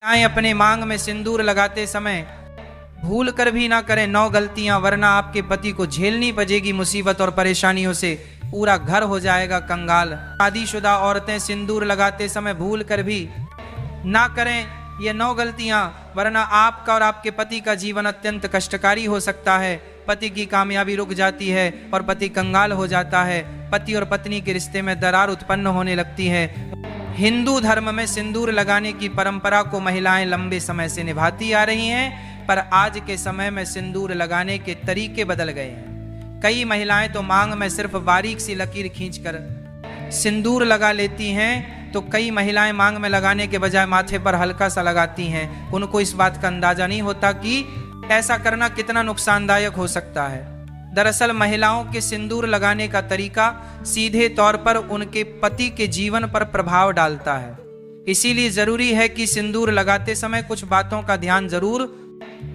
अपने मांग में सिंदूर लगाते समय भूल कर भी ना करें 9 गलतियां, वरना आपके पति को झेलनी पड़ेगी मुसीबत और परेशानियों से पूरा घर हो जाएगा कंगाल। शादीशुदा औरतें सिंदूर लगाते समय भूल कर भी ना करें ये 9 गलतियां, वरना आपका और आपके पति का जीवन अत्यंत कष्टकारी हो सकता है। पति की कामयाबी रुक जाती है और पति कंगाल हो जाता है। पति और पत्नी के रिश्ते में दरार उत्पन्न होने लगती है। हिंदू धर्म में सिंदूर लगाने की परंपरा को महिलाएं लंबे समय से निभाती आ रही हैं, पर आज के समय में सिंदूर लगाने के तरीके बदल गए हैं। कई महिलाएं तो मांग में सिर्फ बारीक सी लकीर खींचकर सिंदूर लगा लेती हैं, तो कई महिलाएं मांग में लगाने के बजाय माथे पर हल्का सा लगाती हैं। उनको इस बात का अंदाजा नहीं होता कि ऐसा करना कितना नुकसानदायक हो सकता है। दरअसल महिलाओं के सिंदूर लगाने का तरीका सीधे तौर पर उनके पति के जीवन पर प्रभाव डालता है। इसीलिए जरूरी है कि सिंदूर लगाते समय कुछ बातों का ध्यान जरूर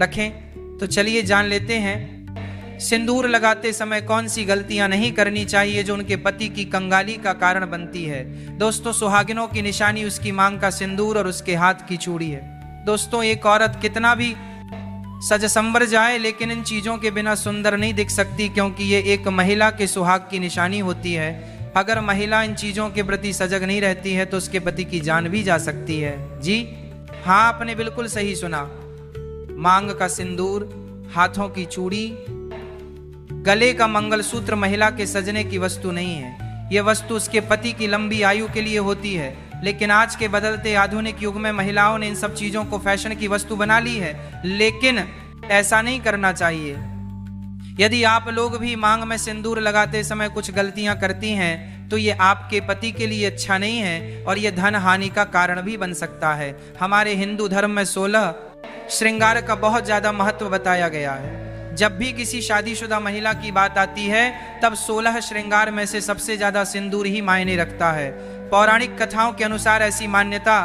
रखें। तो चलिए जान लेते हैं सिंदूर लगाते समय कौन सी गलतियां नहीं करनी चाहिए जो उनके पति की कंगाली का कारण बनती है। दोस्तों, सुहागिनों की निशानी उसकी मांग का सिंदूर और उसके हाथ की चूड़ी है। दोस्तों, एक औरत कितना भी सज संवर जाए लेकिन इन चीजों के बिना सुंदर नहीं दिख सकती, क्योंकि ये एक महिला के सुहाग की निशानी होती है। अगर महिला इन चीजों के प्रति सजग नहीं रहती है तो उसके पति की जान भी जा सकती है। जी हाँ, आपने बिल्कुल सही सुना। मांग का सिंदूर, हाथों की चूड़ी, गले का मंगलसूत्र महिला के सजने की वस्तु नहीं है। यह वस्तु उसके पति की लंबी आयु के लिए होती है। लेकिन आज के बदलते आधुनिक युग में महिलाओं ने इन सब चीजों को फैशन की वस्तु बना ली है, लेकिन ऐसा नहीं करना चाहिए। यदि आप लोग भी मांग में सिंदूर लगाते समय कुछ गलतियां करती हैं तो ये आपके पति के लिए अच्छा नहीं है और ये धन हानि का कारण भी बन सकता है। हमारे हिंदू धर्म में 16 श्रृंगार का बहुत ज्यादा महत्व बताया गया है। जब भी किसी शादीशुदा महिला की बात आती है तब 16 श्रृंगार में से सबसे ज्यादा सिंदूर ही मायने रखता है। पौराणिक कथाओं के अनुसार ऐसी मान्यता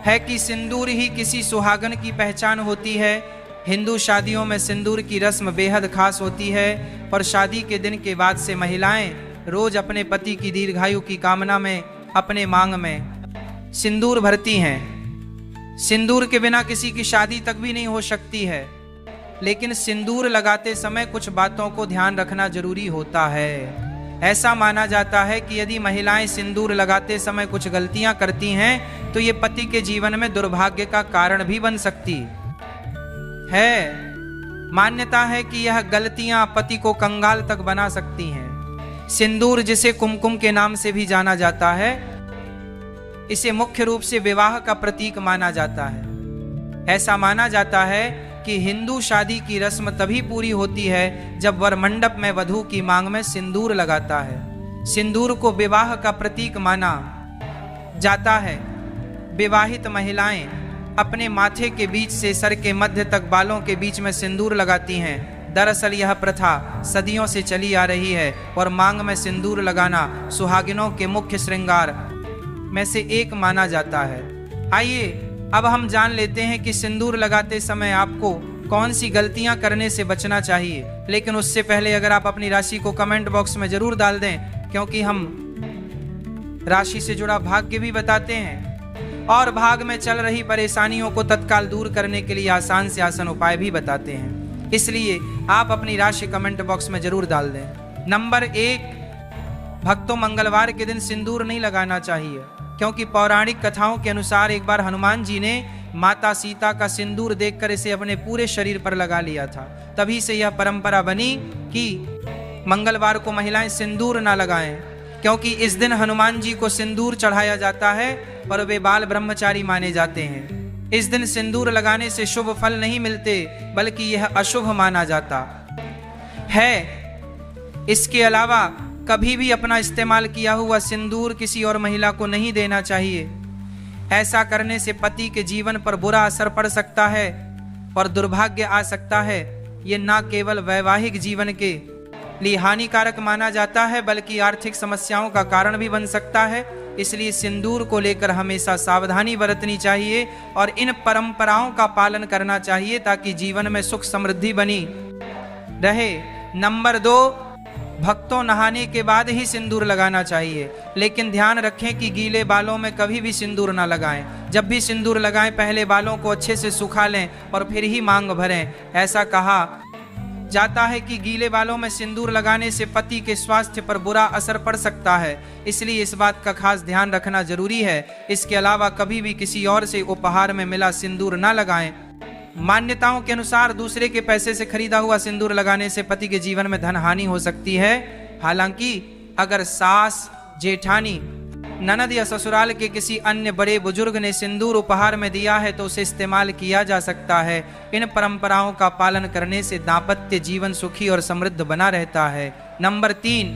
है कि सिंदूर ही किसी सुहागन की पहचान होती है। हिंदू शादियों में सिंदूर की रस्म बेहद खास होती है और शादी के दिन के बाद से महिलाएं रोज अपने पति की दीर्घायु की कामना में अपने मांग में सिंदूर भरती हैं। सिंदूर के बिना किसी की शादी तक भी नहीं हो सकती है, लेकिन सिंदूर लगाते समय कुछ बातों को ध्यान रखना जरूरी होता है। ऐसा माना जाता है कि यदि महिलाएं सिंदूर लगाते समय कुछ गलतियां करती हैं तो ये पति के जीवन में दुर्भाग्य का कारण भी बन सकती है। मान्यता है कि यह गलतियां पति को कंगाल तक बना सकती हैं। सिंदूर, जिसे कुमकुम के नाम से भी जाना जाता है, इसे मुख्य रूप से विवाह का प्रतीक माना जाता है। ऐसा माना जाता है कि हिंदू शादी की रस्म तभी पूरी होती है जब वर मंडप में वधू की मांग में सिंदूर लगाता है। सिंदूर को विवाह का प्रतीक माना जाता है। विवाहित महिलाएं अपने माथे के बीच से सर के मध्य तक बालों के बीच में सिंदूर लगाती हैं। दरअसल यह प्रथा सदियों से चली आ रही है और मांग में सिंदूर लगाना सुहागिनों के मुख्य श्रृंगार में से एक माना जाता है। आइए अब हम जान लेते हैं कि सिंदूर लगाते समय आपको कौन सी गलतियां करने से बचना चाहिए। लेकिन उससे पहले अगर आप अपनी राशि को कमेंट बॉक्स में जरूर डाल दें, क्योंकि हम राशि से जुड़ा भाग्य भी बताते हैं और भाग में चल रही परेशानियों को तत्काल दूर करने के लिए आसान से आसान उपाय भी बताते हैं। इसलिए आप अपनी राशि कमेंट बॉक्स में जरूर डाल दें। नंबर 1, भक्तों, मंगलवार के दिन सिंदूर नहीं लगाना चाहिए, क्योंकि पौराणिक कथाओं के अनुसार एक बार हनुमान जी ने माता सीता का सिंदूर देखकर इसे अपने पूरे शरीर पर लगा लिया था। तभी से यह परंपरा बनी कि मंगलवार को महिलाएं सिंदूर ना लगाएं, क्योंकि इस दिन हनुमान जी को सिंदूर चढ़ाया जाता है और वे बाल ब्रह्मचारी माने जाते हैं। इस दिन सिंदूर लगाने से शुभ फल नहीं मिलते, बल्कि यह अशुभ माना जाता है। इसके अलावा कभी भी अपना इस्तेमाल किया हुआ सिंदूर किसी और महिला को नहीं देना चाहिए। ऐसा करने से पति के जीवन पर बुरा असर पड़ सकता है और दुर्भाग्य आ सकता है। ये न केवल वैवाहिक जीवन के लिए हानिकारक माना जाता है, बल्कि आर्थिक समस्याओं का कारण भी बन सकता है। इसलिए सिंदूर को लेकर हमेशा सावधानी बरतनी चाहिए और इन परंपराओं का पालन करना चाहिए ताकि जीवन में सुख समृद्धि बनी रहे। नंबर 2, भक्तों, नहाने के बाद ही सिंदूर लगाना चाहिए, लेकिन ध्यान रखें कि गीले बालों में कभी भी सिंदूर ना लगाएं। जब भी सिंदूर लगाएं पहले बालों को अच्छे से सुखा लें और फिर ही मांग भरें। ऐसा कहा जाता है कि गीले बालों में सिंदूर लगाने से पति के स्वास्थ्य पर बुरा असर पड़ सकता है, इसलिए इस बात का खास ध्यान रखना जरूरी है। इसके अलावा कभी भी किसी और से उपहार में मिला सिंदूर न लगाएं। मान्यताओं के अनुसार दूसरे के पैसे से खरीदा हुआ सिंदूर लगाने से पति के जीवन में धन हानि हो सकती है। हालांकि अगर सास, जेठानी, ननद या ससुराल के किसी अन्य बड़े बुजुर्ग ने सिंदूर उपहार में दिया है तो उसे इस्तेमाल किया जा सकता है। इन परंपराओं का पालन करने से दाम्पत्य जीवन सुखी और समृद्ध बना रहता है। नंबर 3,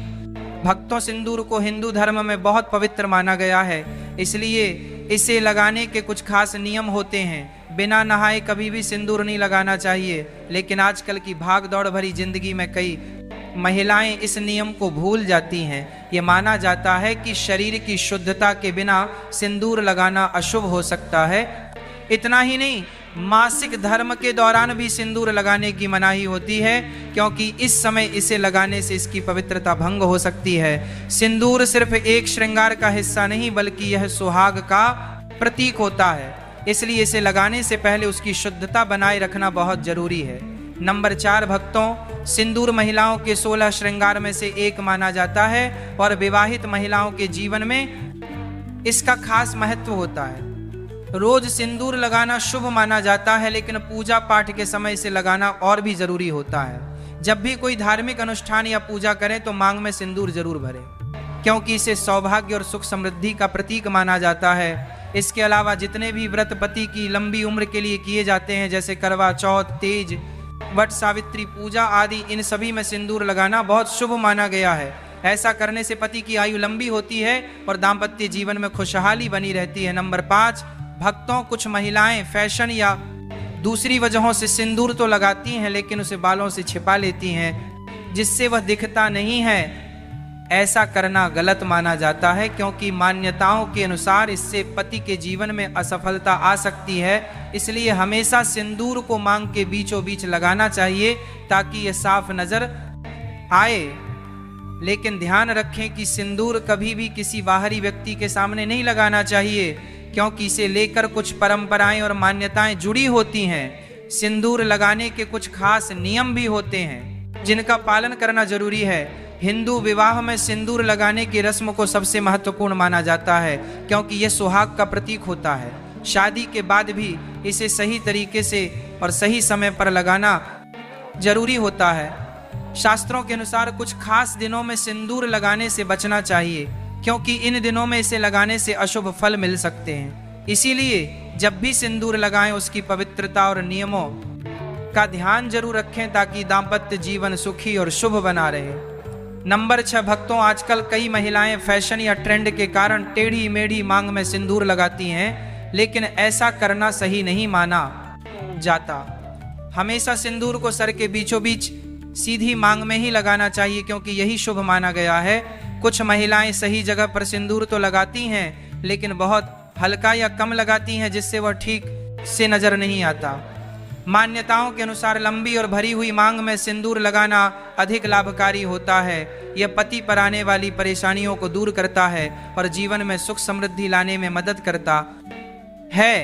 भक्तों, सिंदूर को हिंदू धर्म में बहुत पवित्र माना गया है, इसलिए इसे लगाने के कुछ खास नियम होते हैं। बिना नहाए कभी भी सिंदूर नहीं लगाना चाहिए, लेकिन आजकल की भाग दौड़ भरी जिंदगी में कई महिलाएं इस नियम को भूल जाती हैं। ये माना जाता है कि शरीर की शुद्धता के बिना सिंदूर लगाना अशुभ हो सकता है। इतना ही नहीं, मासिक धर्म के दौरान भी सिंदूर लगाने की मनाही होती है, क्योंकि इस समय इसे लगाने से इसकी पवित्रता भंग हो सकती है। सिंदूर सिर्फ एक श्रृंगार का हिस्सा नहीं, बल्कि यह सुहाग का प्रतीक होता है, इसलिए इसे लगाने से पहले उसकी शुद्धता बनाए रखना बहुत जरूरी है। नंबर 4, भक्तों, सिंदूर महिलाओं के 16 श्रृंगार में से एक माना जाता है और विवाहित महिलाओं के जीवन में इसका खास महत्व होता है। रोज सिंदूर लगाना शुभ माना जाता है, लेकिन पूजा पाठ के समय इसे लगाना और भी जरूरी होता है। जब भी कोई धार्मिक अनुष्ठान या पूजा करें तो मांग में सिंदूर जरूर भरें, क्योंकि इसे सौभाग्य और सुख समृद्धि का प्रतीक माना जाता है। इसके अलावा जितने भी व्रत पति की लंबी उम्र के लिए किए जाते हैं, जैसे करवा चौथ, तीज, वट सावित्री पूजा आदि, इन सभी में सिंदूर लगाना बहुत शुभ माना गया है। ऐसा करने से पति की आयु लंबी होती है और दाम्पत्य जीवन में खुशहाली बनी रहती है। नंबर 5, भक्तों, कुछ महिलाएं फैशन या दूसरी वजहों से सिंदूर तो लगाती हैं, लेकिन उसे बालों से छिपा लेती हैं, जिससे वह दिखता नहीं है। ऐसा करना गलत माना जाता है, क्योंकि मान्यताओं के अनुसार इससे पति के जीवन में असफलता आ सकती है। इसलिए हमेशा सिंदूर को मांग के बीचों बीच लगाना चाहिए, ताकि यह साफ नजर आए। लेकिन ध्यान रखें कि सिंदूर कभी भी किसी बाहरी व्यक्ति के सामने नहीं लगाना चाहिए, क्योंकि इसे लेकर कुछ परंपराएं और मान्यताएं जुड़ी होती हैं। सिंदूर लगाने के कुछ खास नियम भी होते हैं, जिनका पालन करना जरूरी है। हिंदू विवाह में सिंदूर लगाने की रस्म को सबसे महत्वपूर्ण माना जाता है, क्योंकि यह सुहाग का प्रतीक होता है। शादी के बाद भी इसे सही तरीके से और सही समय पर लगाना जरूरी होता है। शास्त्रों के अनुसार कुछ खास दिनों में सिंदूर लगाने से बचना चाहिए, क्योंकि इन दिनों में इसे लगाने से अशुभ फल मिल सकते हैं। इसीलिए जब भी सिंदूर लगाएं, उसकी पवित्रता और नियमों का ध्यान जरूर रखें, ताकि दाम्पत्य जीवन सुखी और शुभ बना रहे। नंबर 6, भक्तों, आजकल कई महिलाएं फैशन या ट्रेंड के कारण टेढ़ी मेढ़ी मांग में सिंदूर लगाती हैं, लेकिन ऐसा करना सही नहीं माना जाता। हमेशा सिंदूर को सर के बीचों बीच सीधी मांग में ही लगाना चाहिए, क्योंकि यही शुभ माना गया है। कुछ महिलाएं सही जगह पर सिंदूर तो लगाती हैं, लेकिन बहुत हल्का या कम लगाती हैं, जिससे वह ठीक से नजर नहीं आता। मान्यताओं के अनुसार लंबी और भरी हुई मांग में सिंदूर लगाना अधिक लाभकारी होता है। यह पति पर आने वाली परेशानियों को दूर करता है और जीवन में सुख समृद्धि लाने में मदद करता है।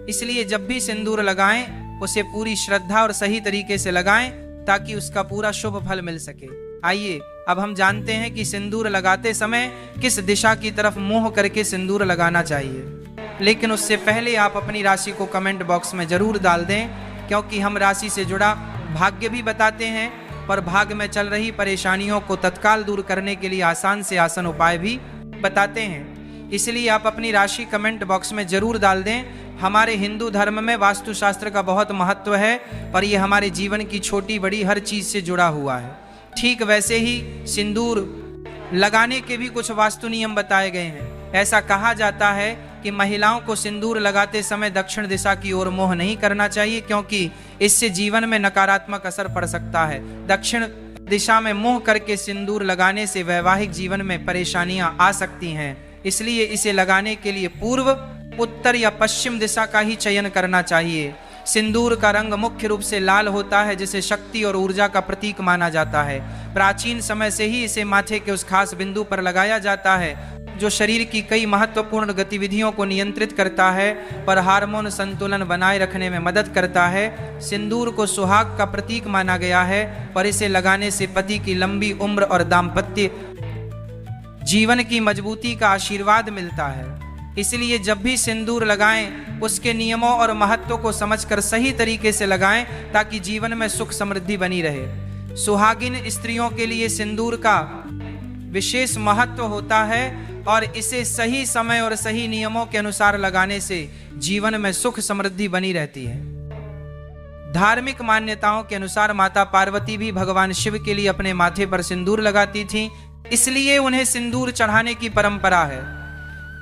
इसलिए जब भी सिंदूर लगाएं, उसे पूरी श्रद्धा और सही तरीके से लगाएं, ताकि उसका पूरा शुभ फल मिल सके। आइए अब हम जानते हैं कि सिंदूर लगाते समय किस दिशा की तरफ मुंह करके सिंदूर लगाना चाहिए। लेकिन उससे पहले आप अपनी राशि को कमेंट बॉक्स में जरूर डाल दें, क्योंकि हम राशि से जुड़ा भाग्य भी बताते हैं और भाग्य में चल रही परेशानियों को तत्काल दूर करने के लिए आसान से आसान उपाय भी बताते हैं। इसलिए आप अपनी राशि कमेंट बॉक्स में जरूर डाल दें। हमारे हिंदू धर्म में वास्तुशास्त्र का बहुत महत्व है और ये हमारे जीवन की छोटी बड़ी हर चीज से जुड़ा हुआ है। ठीक वैसे ही सिंदूर लगाने के भी कुछ वास्तु नियम बताए गए हैं। ऐसा कहा जाता है कि महिलाओं को सिंदूर लगाते समय दक्षिण दिशा की ओर मुंह नहीं करना चाहिए, क्योंकि इससे जीवन में नकारात्मक असर पड़ सकता है। दक्षिण दिशा में मुंह करके सिंदूर लगाने से वैवाहिक जीवन में परेशानियां आ सकती हैं। इसलिए इसे लगाने के लिए पूर्व, उत्तर या पश्चिम दिशा का ही चयन करना चाहिए। सिंदूर का रंग मुख्य रूप से लाल होता है, जिसे शक्ति और ऊर्जा का प्रतीक माना जाता है। प्राचीन समय से ही इसे माथे के उस खास बिंदु पर लगाया जाता है जो शरीर की कई महत्वपूर्ण गतिविधियों को नियंत्रित करता है पर हार्मोन संतुलन बनाए रखने में मदद करता है। सिंदूर को सुहाग का प्रतीक माना गया है, पर इसे लगाने से पति की लंबी उम्र और दाम्पत्य जीवन की मजबूती का आशीर्वाद मिलता है। इसलिए जब भी सिंदूर लगाएं, उसके नियमों और महत्व को समझकर सही तरीके से लगाएं ताकि जीवन में सुख समृद्धि बनी रहे। सुहागिन स्त्रियों के लिए सिंदूर का विशेष महत्व होता है और इसे सही समय और सही नियमों के अनुसार लगाने से जीवन में सुख समृद्धि बनी रहती है। धार्मिक मान्यताओं के अनुसार माता पार्वती भी भगवान शिव के लिए अपने माथे पर सिंदूर लगाती थीं, इसलिए उन्हें सिंदूर चढ़ाने की परंपरा है।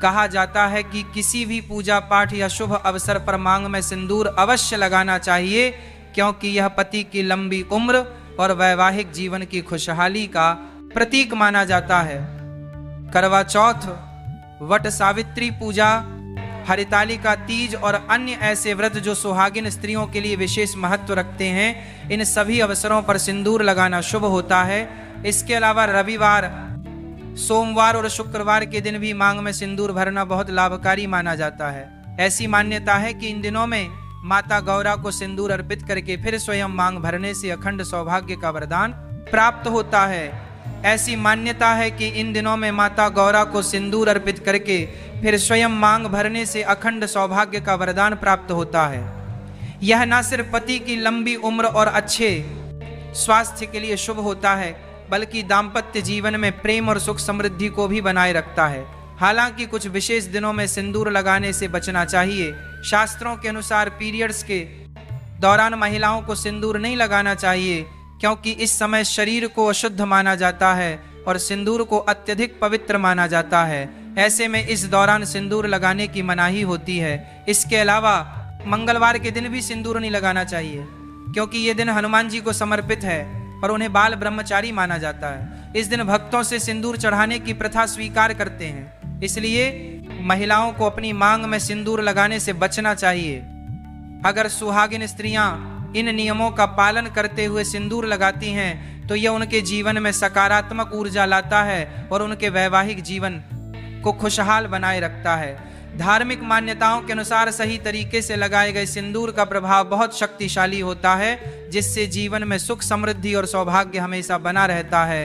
कहा जाता है कि किसी भी पूजा पाठ या शुभ अवसर पर मांग में सिंदूर अवश्य लगाना चाहिए, क्योंकि यह पति की लंबी उम्र और वैवाहिक जीवन की खुशहाली का प्रतीक माना जाता है। करवा चौथ, वट सावित्री पूजा, हरितालिका तीज और अन्य ऐसे व्रत जो सुहागिन स्त्रियों के लिए विशेष महत्व रखते हैं, इन सभी अवसरों पर सिंदूर लगाना शुभ होता है। इसके अलावा रविवार, सोमवार और शुक्रवार के दिन भी मांग में सिंदूर भरना बहुत लाभकारी माना जाता है। ऐसी मान्यता है कि इन दिनों में माता गौरा को सिंदूर अर्पित करके फिर स्वयं मांग भरने से अखंड सौभाग्य का वरदान प्राप्त होता है। ऐसी मान्यता है कि इन दिनों में माता गौरा को सिंदूर अर्पित करके फिर स्वयं मांग भरने से अखंड सौभाग्य का वरदान प्राप्त होता है। यह न सिर्फ पति की लंबी उम्र और अच्छे स्वास्थ्य के लिए शुभ होता है, बल्कि दाम्पत्य जीवन में प्रेम और सुख समृद्धि को भी बनाए रखता है। हालांकि कुछ विशेष दिनों में सिंदूर लगाने से बचना चाहिए। शास्त्रों के अनुसार पीरियड्स के दौरान महिलाओं को सिंदूर नहीं लगाना चाहिए, क्योंकि इस समय शरीर को अशुद्ध माना जाता है और सिंदूर को अत्यधिक पवित्र माना जाता है। ऐसे में इस दौरान सिंदूर लगाने की मनाही होती है। इसके अलावा मंगलवार के दिन भी सिंदूर नहीं लगाना चाहिए, क्योंकि ये दिन हनुमान जी को समर्पित है और उन्हें बाल ब्रह्मचारी माना जाता है। इस दिन भक्तों से सिंदूर चढ़ाने की प्रथा स्वीकार करते हैं, इसलिए महिलाओं को अपनी मांग में सिंदूर लगाने से बचना चाहिए। अगर सुहागिन स्त्रियां इन नियमों का पालन करते हुए सिंदूर लगाती हैं तो यह उनके जीवन में सकारात्मक ऊर्जा लाता है और उनके वैवाहिक जीवन को खुशहाल बनाए रखता है। धार्मिक मान्यताओं के अनुसार सही तरीके से लगाए गए सिंदूर का प्रभाव बहुत शक्तिशाली होता है, जिससे जीवन में सुख समृद्धि और सौभाग्य हमेशा बना रहता है।